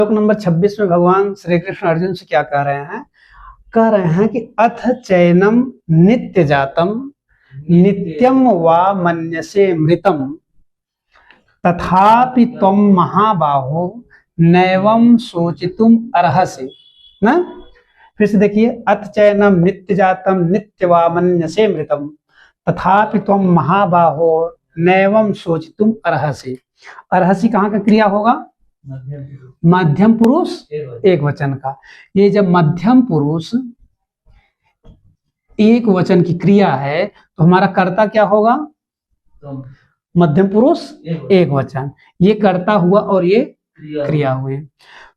श्लोक नंबर 26 में भगवान श्री कृष्ण अर्जुन से क्या कह रहे हैं? कह रहे हैं कि अथ चैनम नित्य जातम नित्यम वा मन्यसे मृतम तथापि त्वं महाबाहो नैवं शोचितुम अर्हसि। ना, फिर से देखिए, अथ चैनम नित्य जातम नित्य वा मन्यसे मृतम तथापि त्वं महाबाहो नैवं शोचितुम अर्हसि। अर्हसि कहाँ का क्रिया होगा? मध्यम पुरुष एक वचन का। ये जब मध्यम पुरुष एक वचन की क्रिया है तो हमारा कर्ता क्या होगा? मध्यम पुरुष एक वचन। ये कर्ता हुआ और ये क्रिया हुई।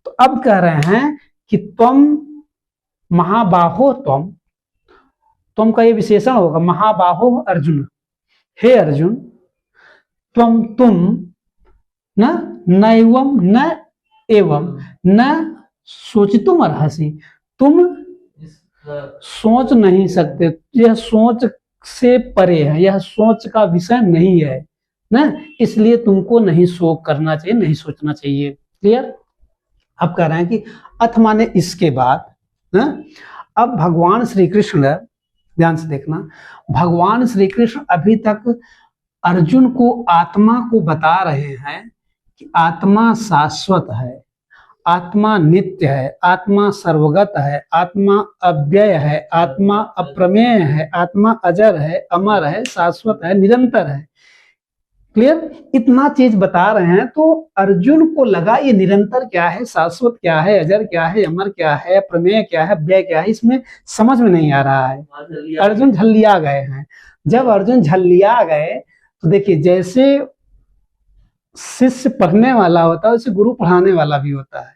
तो अब कह रहे हैं कि त्वम महाबाहो, त्वम का ये विशेषण होगा। महाबाहो अर्जुन, हे अर्जुन, तुम न नैवम न एवं न सोचितुम अर्हसि, तुम सोच नहीं सकते। यह सोच से परे है, यह सोच का विषय नहीं है ना, इसलिए तुमको नहीं शोक करना चाहिए, नहीं सोचना चाहिए। क्लियर? अब कह रहे हैं कि अथ माने इसके बाद ना। अब भगवान श्री कृष्ण, ध्यान से देखना, भगवान श्री कृष्ण अभी तक अर्जुन को आत्मा को बता रहे हैं कि आत्मा शाश्वत है, आत्मा नित्य है, आत्मा सर्वगत है, आत्मा अव्यय है, आत्मा अप्रमेय है, आत्मा अजर है, अमर है, शाश्वत है, निरंतर है। क्लियर? इतना चीज बता रहे हैं तो अर्जुन को लगा ये निरंतर क्या है, शाश्वत क्या है, अजर क्या है, अमर क्या है, प्रमेय क्या है, अव्यय क्या है, इसमें समझ में नहीं आ रहा है। अर्जुन झल्लिया गए हैं। जब अर्जुन झल्लिया गए तो देखिए, जैसे शिष्य पढ़ने वाला होता है वैसे गुरु पढ़ाने वाला भी होता है।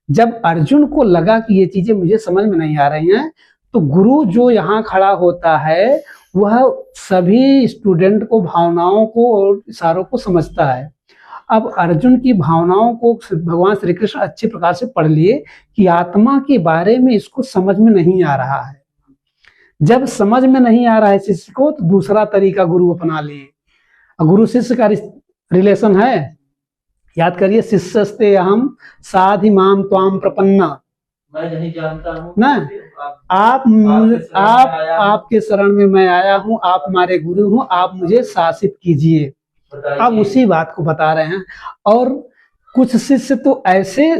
जब अर्जुन को लगा कि ये चीजें मुझे समझ में नहीं आ रही हैं तो गुरु जो यहाँ खड़ा होता है वह सभी स्टूडेंट को, भावनाओं को और इशारों को समझता है। अब अर्जुन की भावनाओं को भगवान श्री कृष्ण अच्छे प्रकार से पढ़ लिए कि आत्मा के बारे में इसको समझ में नहीं आ रहा है। जब समझ में नहीं आ रहा है शिष्य को तो दूसरा तरीका गुरु अपना लिए। गुरु शिष्य का रिलेशन है, याद करिए, शिष्यस्ते अहम साधि माम त्वाम प्रपन्ना। मैं नहीं जानता हूं ना, आपके शरण में मैं आया हूं, आप हमारे गुरु हो, आप मुझे शासित कीजिए। अब उसी बात को बता रहे हैं। और कुछ शिष्य तो ऐसे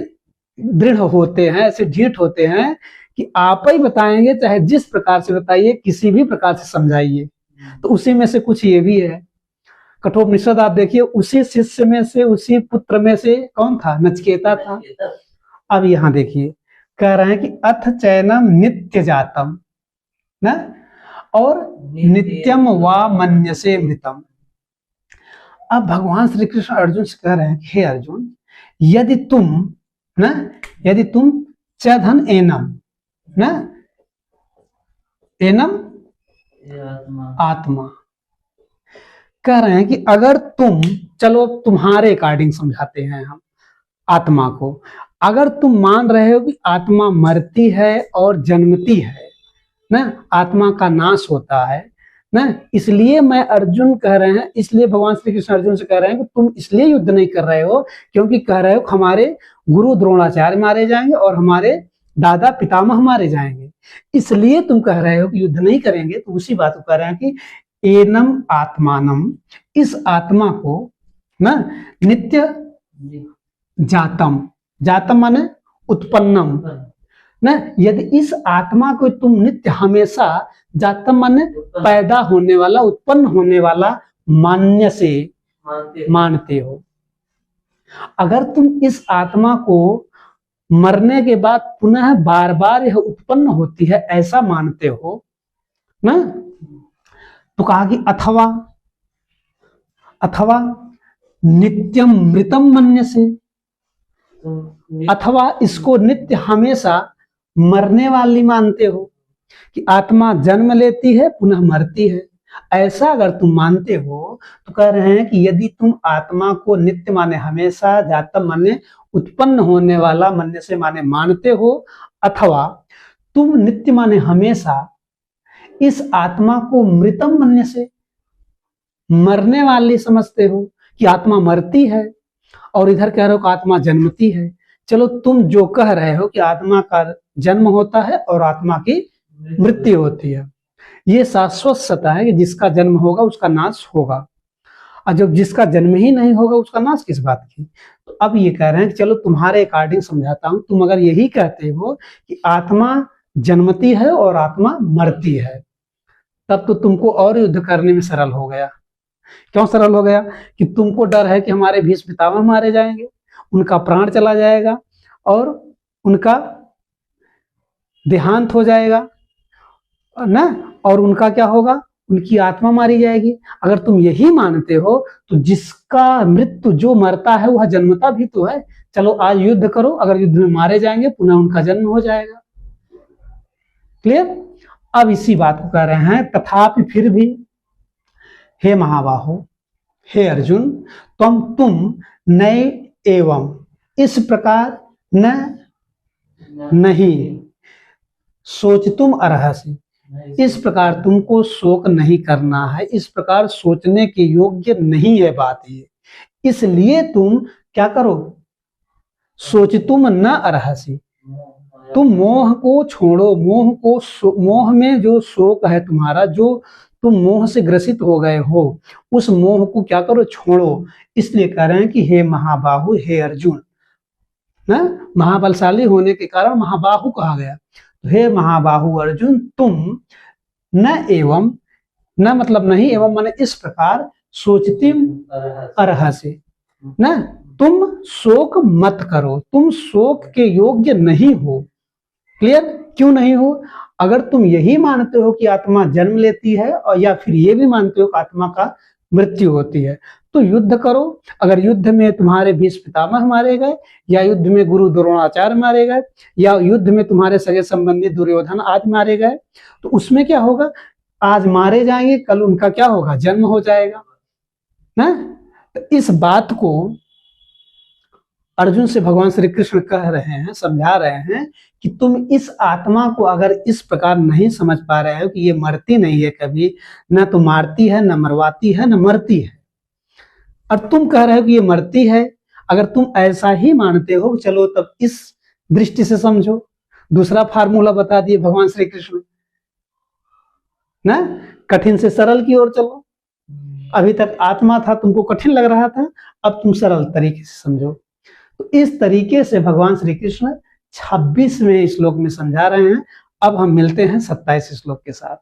दृढ़ होते हैं, ऐसे ढीठ होते हैं कि आप ही बताएंगे, चाहे जिस प्रकार से बताइए, किसी भी प्रकार से समझाइए। तो उसी में से कुछ ये भी है। कठोपनिषद आप देखिए, उसी शिष्य में से, उसी पुत्र में से कौन था? नचिकेता था। अब यहाँ देखिए, कह रहे हैं कि अथ चैनम नित्य जातम ना, और नित्यम वा मन्यसे मृतम। अब भगवान श्री कृष्ण अर्जुन से कह रहे हैं, हे अर्जुन, यदि तुम चधन एनम ना, एनम आत्मा, कह रहे हैं कि अगर तुम, चलो तुम्हारे अकॉर्डिंग समझाते हैं हम आत्मा को, अगर तुम मान रहे हो कि आत्मा मरती है और जन्मती है ना, आत्मा का नाश होता है ना, इसलिए मैं अर्जुन कह रहे हैं, इसलिए भगवान श्री कृष्ण अर्जुन से कह रहे हैं कि तुम इसलिए युद्ध नहीं कर रहे हो क्योंकि कह रहे हो हमारे गुरु द्रोणाचार्य मारे जाएंगे और हमारे दादा पितामह मारे जाएंगे, इसलिए तुम कह रहे हो कि युद्ध नहीं करेंगे। तो उसी बात को कह रहे हैं कि एनम आत्मानम, इस आत्मा को ना, नित्य जातम, जातम माने उत्पन्नम ना, यदि इस आत्मा को तुम नित्य हमेशा, जातम माने पैदा होने वाला, उत्पन्न होने वाला, मान्य से मानते हो। अगर तुम इस आत्मा को मरने के बाद पुनः बार बार यह उत्पन्न होती है ऐसा मानते हो ना, तो कहा कि अथवा नित्यम मृतम मन्यसे, अथवा इसको नित्य हमेशा मरने वाली मानते हो कि आत्मा जन्म लेती है पुनः मरती है। ऐसा अगर तुम मानते हो तो कह रहे हैं कि यदि तुम आत्मा को नित्य माने हमेशा, जातम माने उत्पन्न होने वाला, मन्य से माने मानते हो, अथवा तुम नित्य माने हमेशा इस आत्मा को मृतम मन्य से, मरने वाली समझते हो कि आत्मा मरती है, और इधर कह रहे हो कि आत्मा जन्मती है। चलो तुम जो कह रहे हो कि आत्मा का जन्म होता है और आत्मा की मृत्यु होती है, ये शाश्वत सत्य है कि जिसका जन्म होगा उसका नाश होगा, और जब जिसका जन्म ही नहीं होगा उसका नाश किस बात की। तो अब ये कह रहे हैं कि चलो तुम्हारे अकॉर्डिंग समझाता हूं, तुम अगर यही कहते हो कि आत्मा जन्मती है और आत्मा मरती है, तब तो तुमको और युद्ध करने में सरल हो गया। क्यों सरल हो गया? कि तुमको डर है कि हमारे भीष्म पितामह मारे जाएंगे, उनका प्राण चला जाएगा और उनका देहांत हो जाएगा ना, और उनका क्या होगा, उनकी आत्मा मारी जाएगी। अगर तुम यही मानते हो तो जिसका मृत्यु, जो मरता है वह जन्मता भी तो है। चलो आज युद्ध करो, अगर युद्ध में मारे जाएंगे पुनः उनका जन्म हो जाएगा। क्लियर? अब इसी बात को कह रहे हैं, तथापि फिर भी हे महाबाहो, हे अर्जुन, तुम नए एवं इस प्रकार नहीं सोच तुम अर्हसि, इस प्रकार तुमको शोक नहीं करना है, इस प्रकार सोचने के योग्य नहीं है बात ये, इसलिए तुम क्या करो, सोच तुम न अर्हसि, तुम मोह को छोड़ो, मोह में जो शोक है तुम्हारा, जो तुम मोह से ग्रसित हो गए हो, उस मोह को क्या करो, छोड़ो। इसलिए कह रहे हैं कि हे महाबाहु, हे अर्जुन, ना महाबलशाली होने के कारण महाबाहु कहा गया। तो हे महाबाहु अर्जुन, तुम न एवं, न मतलब नहीं, एवं माने इस प्रकार, सोचती अर्हसि, ना तुम शोक मत करो, तुम शोक के योग्य नहीं हो। क्लियर? क्यों नहीं हो? अगर तुम यही मानते हो कि आत्मा जन्म लेती है और या फिर ये भी मानते हो कि आत्मा का मृत्यु होती है, तो युद्ध करो। अगर युद्ध में तुम्हारे भीष्म पितामह मारे गए, या युद्ध में गुरु द्रोणाचार्य मारे गए, या युद्ध में तुम्हारे सगे संबंधी दुर्योधन आज मारे गए, तो उसमें क्या होगा, आज मारे जाएंगे, कल उनका क्या होगा, जन्म हो जाएगा ना। तो इस बात को अर्जुन से भगवान श्री कृष्ण कह रहे हैं, समझा रहे हैं कि तुम इस आत्मा को अगर इस प्रकार नहीं समझ पा रहे हो कि ये मरती नहीं है कभी, न तो मारती है, न मरवाती है, न मरती है, और तुम कह रहे हो कि ये मरती है, अगर तुम ऐसा ही मानते हो, चलो तब इस दृष्टि से समझो। दूसरा फार्मूला बता दिए भगवान श्री कृष्ण ना, कठिन से सरल की ओर चलो। अभी तक आत्मा था, तुमको कठिन लग रहा था, अब तुम सरल तरीके से समझो। तो इस तरीके से भगवान श्री कृष्ण 26वें श्लोक में समझा रहे हैं। अब हम मिलते हैं 27 श्लोक के साथ।